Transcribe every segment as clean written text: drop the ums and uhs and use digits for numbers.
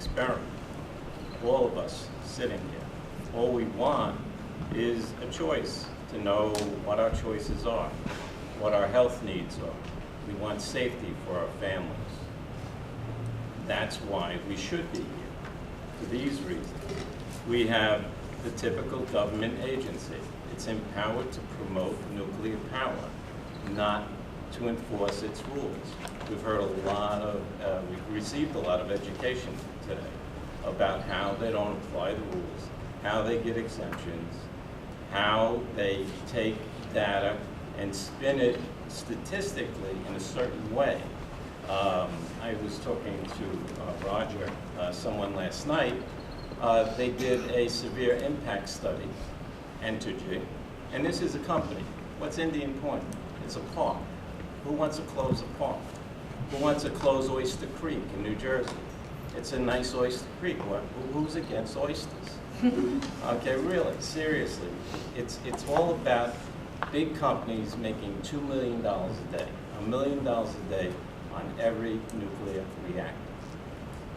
experiment. All of us sitting here. All we want is a choice, to know what our choices are, what our health needs are. We want safety for our families. That's why we should be here, for these reasons. We have the typical government agency. It's empowered to promote nuclear power, not to enforce its rules. We've heard a lot of, we've received a lot of education today about how they don't apply the rules, how they get exemptions, how they take data and spin it statistically in a certain way. I was talking to Roger, someone last night. They did a severe impact study, Entergy, and this is a company. What's Indian Point? It's a park. Who wants to close a park? Who wants to close Oyster Creek in New Jersey? It's a nice Oyster Creek. Who's against oysters? Okay, really, seriously. It's all about big companies making $2 million a day, $1 million a day on every nuclear reactor.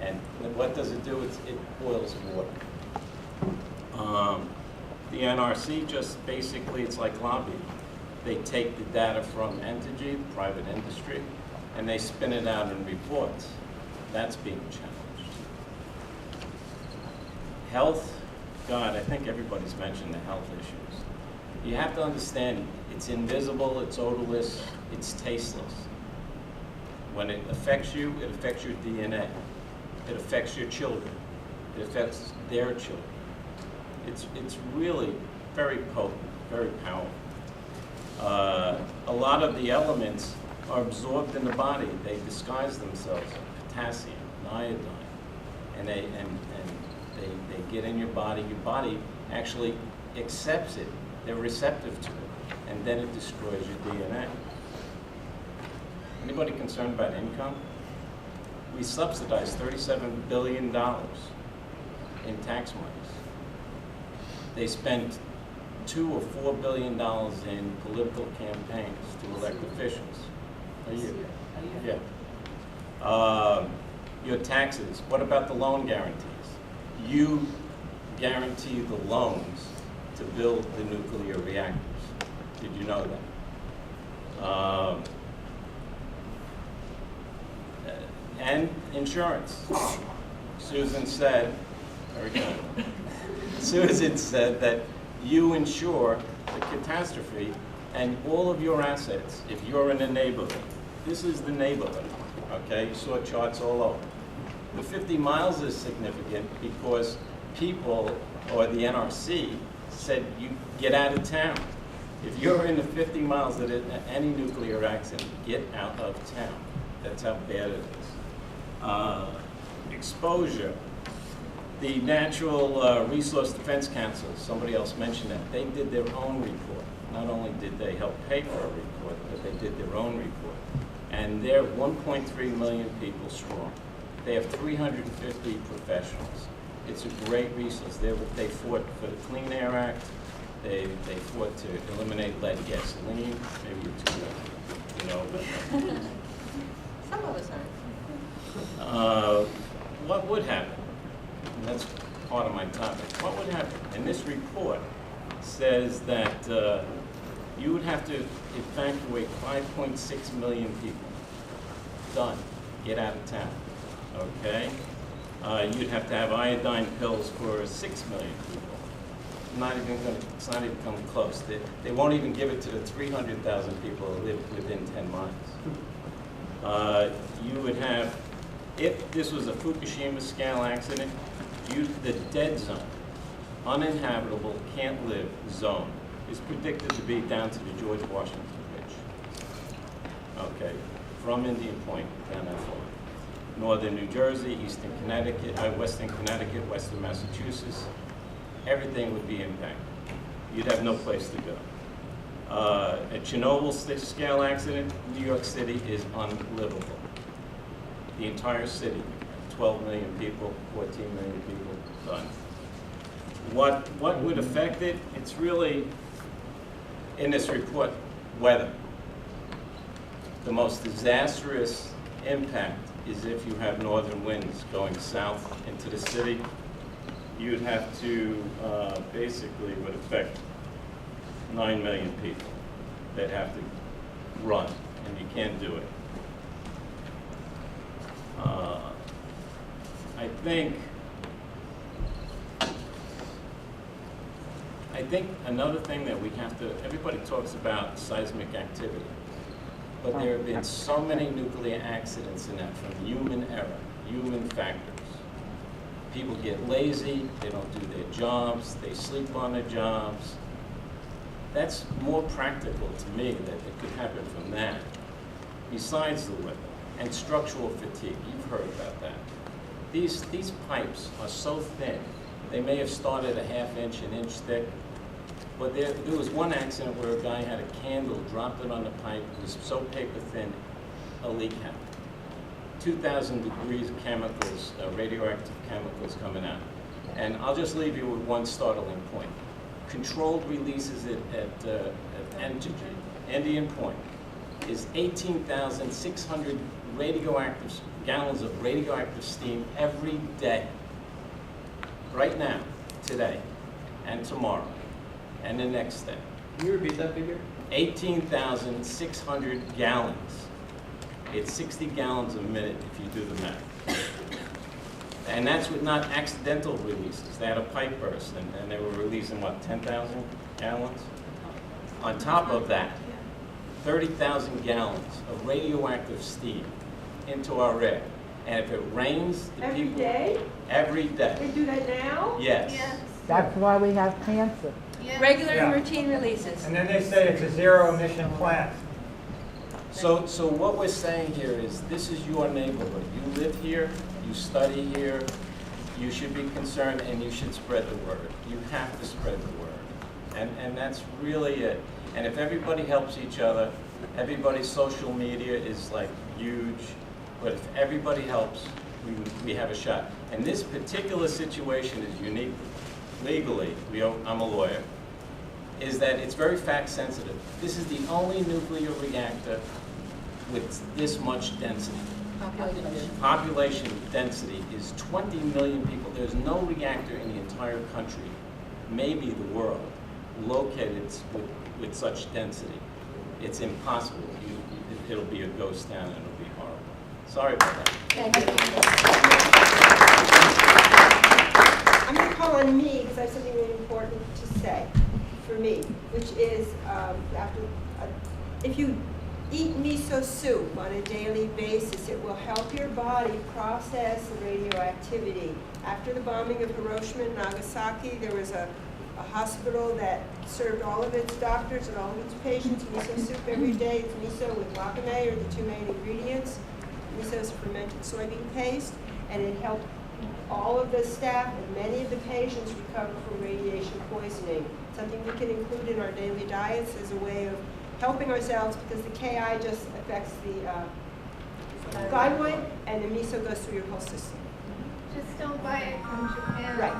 And what does it do? It boils water. The NRC just basically, it's like lobbying. They take the data from Entergy, private industry, and they spin it out in reports. That's being challenged. Health, God, I think everybody's mentioned the health issues. You have to understand, it's invisible, it's odorless, it's tasteless. When it affects you, it affects your DNA. It affects your children. It affects their children. It's really very potent, very powerful. A lot of the elements are absorbed in the body. They disguise themselves, potassium, and iodine, and they get in your body. Your body actually accepts it. They're receptive to it, and then it destroys your DNA. Anybody concerned about income? We subsidize $37 billion in tax monies. They spent $2 or $4 billion in political campaigns to elect officials a year. Yeah. Your taxes. What about the loan guarantees? You guarantee the loans to build the nuclear reactors. Did you know that? And insurance. Susan said, very good. Susan said that you insure the catastrophe and all of your assets if you're in a neighborhood. This is the neighborhood, okay? You saw charts all over. The 50 miles is significant because people, or the NRC, said you get out of town. If you're in the 50 miles of any nuclear accident, get out of town. That's how bad it is. Exposure. The Natural Resource Defense Council, somebody else mentioned that, they did their own report. Not only did they help pay for a report, but they did their own report. And they're 1.3 million people strong. They have 350 professionals. It's a great resource. They fought for the Clean Air Act. They fought to eliminate lead gasoline. Maybe you're too young, you know, but some of us are. What would happen? And that's part of my topic. What would happen? And this report says that you would have to evacuate 5.6 million people. Done. Get out of town. Okay? You'd have to have iodine pills for 6 million people. It's not even coming close. They won't even give it to the 300,000 people who live within 10 miles. You would have, if this was a Fukushima scale accident, the dead zone, uninhabitable, can't live zone, is predicted to be down to the George Washington Bridge. Okay, from Indian Point down that far. Northern New Jersey, Eastern Connecticut, Western Connecticut, Western Massachusetts, everything would be impacted. You'd have no place to go. A Chernobyl scale accident, New York City is unlivable. The entire city, 12 million people, 14 million people, done. What would affect it? It's really, in this report, weather. The most disastrous impact is if you have northern winds going south into the city, you'd have to, basically would affect 9 million people that have to run, and you can't do it. I think another thing that we have to, everybody talks about seismic activity, but there have been so many nuclear accidents in that from human error, human factors. People get lazy, they don't do their jobs, they sleep on their jobs. That's more practical to me that it could happen from that, besides the weather, and structural fatigue. You've heard about that. These pipes are so thin, they may have started a ½ inch, an inch thick, but there was one accident where a guy had a candle, dropped it on the pipe, it was so paper thin, a leak happened. 2,000 degrees of chemicals, radioactive chemicals coming out. And I'll just leave you with one startling point. Controlled releases at Indian Point is 18,600 gallons of radioactive steam every day. Right now, today, and tomorrow, and the next day. Can you repeat that figure? 18,600 gallons. It's 60 gallons a minute if you do the math. And that's with not accidental releases. They had a pipe burst and they were releasing, what, 10,000 gallons? On top of that, 30,000 gallons of radioactive steam into our air. And if it rains, the Every people... day? Every day. They do that now? Yes. That's why we have cancer. Regular and Yeah. routine releases. And then they say it's a zero-emission plant. So what we're saying here is, this is your neighborhood. You live here, you study here, you should be concerned and you should spread the word. You have to spread the word. And that's really it. And if everybody helps each other, everybody's social media is like huge, but if everybody helps, we have a shot. And this particular situation is unique legally, I'm a lawyer, is that it's very fact sensitive. This is the only nuclear reactor with this much density. Population density is 20 million people. There's no reactor in the entire country, maybe the world, located with such density. It's impossible. It'll be a ghost town and it'll be horrible. Sorry about that. I'm going to call on me because I have something really important to say for me, which is if you eat miso soup on a daily basis, it will help your body process the radioactivity. After the bombing of Hiroshima and Nagasaki, there was a hospital that served all of its doctors and all of its patients miso soup every day. It's miso with wakame, or the two main ingredients. Miso is fermented soybean paste, and it helped all of the staff and many of the patients recover from radiation poisoning. Something we can include in our daily diets as a way of helping ourselves, because the Ki just affects the thyroid, and the miso goes through your whole system. Just don't buy it from Japan. Right.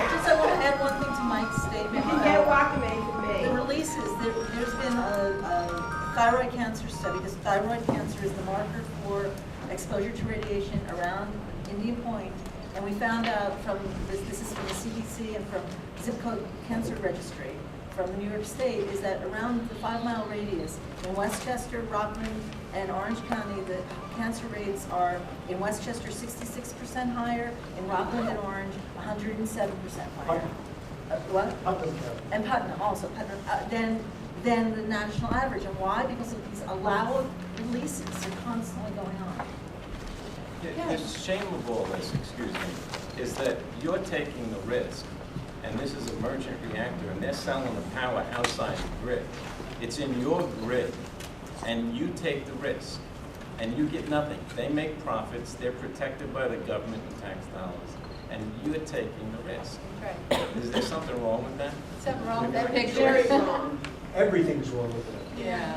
Just I want to add one thing to Mike's You statement. can get wakame from The me. releases, there's been a thyroid cancer study. This thyroid cancer is the marker for exposure to radiation around Indian Point. And we found out from, this is from the CDC and from Zip Code Cancer Registry from New York State, is that around the 5-mile radius in Westchester, Rockland, and Orange County, the cancer rates are in Westchester 66% higher, in Rockland and Orange 107% higher. What? And Putnam also, than the national average. And why? Because of these allowed releases are constantly going on. The shame of all this, excuse me, is that you're taking the risk, and this is a merchant reactor, and they're selling the power outside the grid. It's in your grid, and you take the risk, and you get nothing. They make profits, they're protected by the government and tax dollars, and you're taking the risk. Right. Is there something wrong with that? Something wrong with that picture? Very wrong. Everything's wrong with it. Yeah.